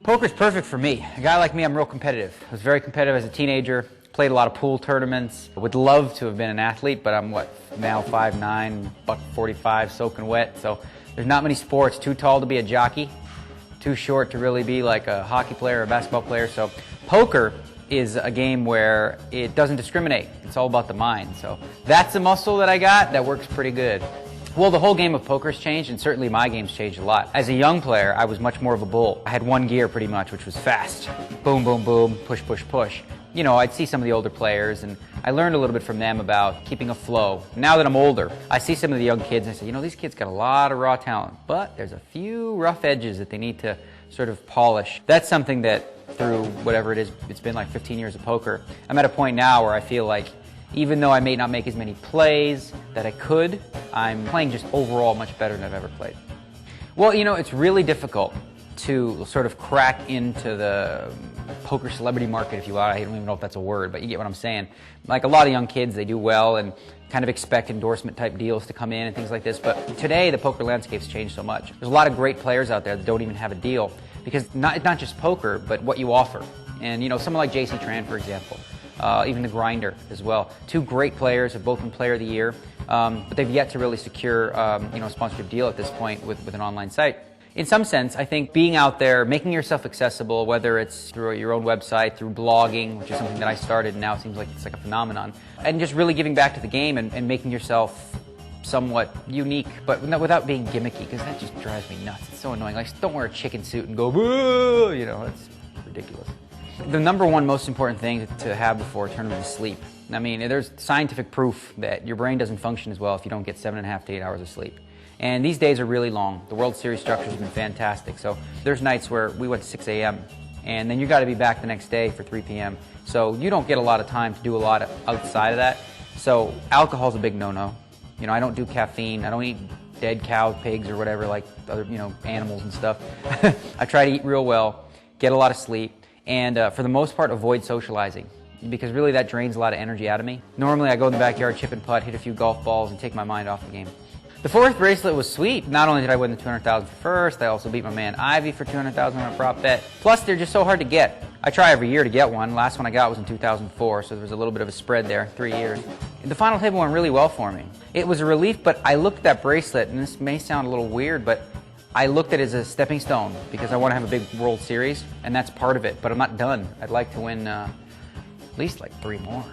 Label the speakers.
Speaker 1: Poker's perfect for me. A guy like me, I'm real competitive. I was very competitive as a teenager, played a lot of pool tournaments. Would love to have been an athlete, but I'm now 5'9", $145, soaking wet. So there's not many sports. Too tall to be a jockey, too short to really be like a hockey player or a basketball player. So poker is a game where it doesn't discriminate. It's all about the mind. So that's a muscle that I got that works pretty good. Well, the whole game of poker's changed, and certainly my game's changed a lot. As a young player, I was much more of a bull. I had one gear pretty much, which was fast. Boom, boom, boom, push, push, push. You know, I'd see some of the older players, and I learned a little bit from them about keeping a flow. Now that I'm older, I see some of the young kids, and I say, you know, these kids got a lot of raw talent, but there's a few rough edges that they need to sort of polish. That's something that through whatever it is, it's been like 15 years of poker, I'm at a point now where I feel like even though I may not make as many plays that I could, I'm playing just overall much better than I've ever played. Well, you know, it's really difficult to sort of crack into the poker celebrity market, if you will. I don't even know if that's a word, but you get what I'm saying. Like a lot of young kids, they do well and kind of expect endorsement type deals to come in and things like this. But today, the poker landscape's changed so much. There's a lot of great players out there that don't even have a deal because not just poker, but what you offer. And you know, someone like J.C. Tran, for example, even the Grinder as well. Two great players have both been Player of the Year, but they've yet to really secure you know, a sponsorship deal at this point with an online site. In some sense, I think being out there, making yourself accessible, whether it's through your own website, through blogging, which is something that I started and now it seems like it's like a phenomenon, and just really giving back to the game and making yourself somewhat unique, but without being gimmicky, because that just drives me nuts. It's so annoying. Like, don't wear a chicken suit and go, boo, you know, it's ridiculous. The number one most important thing to have before a tournament is sleep. I mean, there's scientific proof that your brain doesn't function as well if you don't get 7.5 to 8 hours of sleep. And these days are really long. The World Series structure has been fantastic. So there's nights where we went to 6 a.m. and then you got to be back the next day for 3 p.m. So you don't get a lot of time to do a lot outside of that. So alcohol's a big no-no. You know, I don't do caffeine. I don't eat dead cow, pigs, or whatever, like other, you know, animals and stuff. I try to eat real well, get a lot of sleep, and for the most part, avoid socializing, because really that drains a lot of energy out of me. Normally I go in the backyard, chip and putt, hit a few golf balls, and take my mind off the game. The fourth bracelet was sweet. Not only did I win the $200,000 for first, I also beat my man Ivy for $200,000 on a prop bet. Plus, they're just so hard to get. I try every year to get one. Last one I got was in 2004, so there was a little bit of a spread there, 3 years. The final table went really well for me. It was a relief, but I looked at that bracelet, and this may sound a little weird, but I looked at it as a stepping stone because I want to have a big World Series, and that's part of it, but I'm not done. I'd like to win at least like 3 more.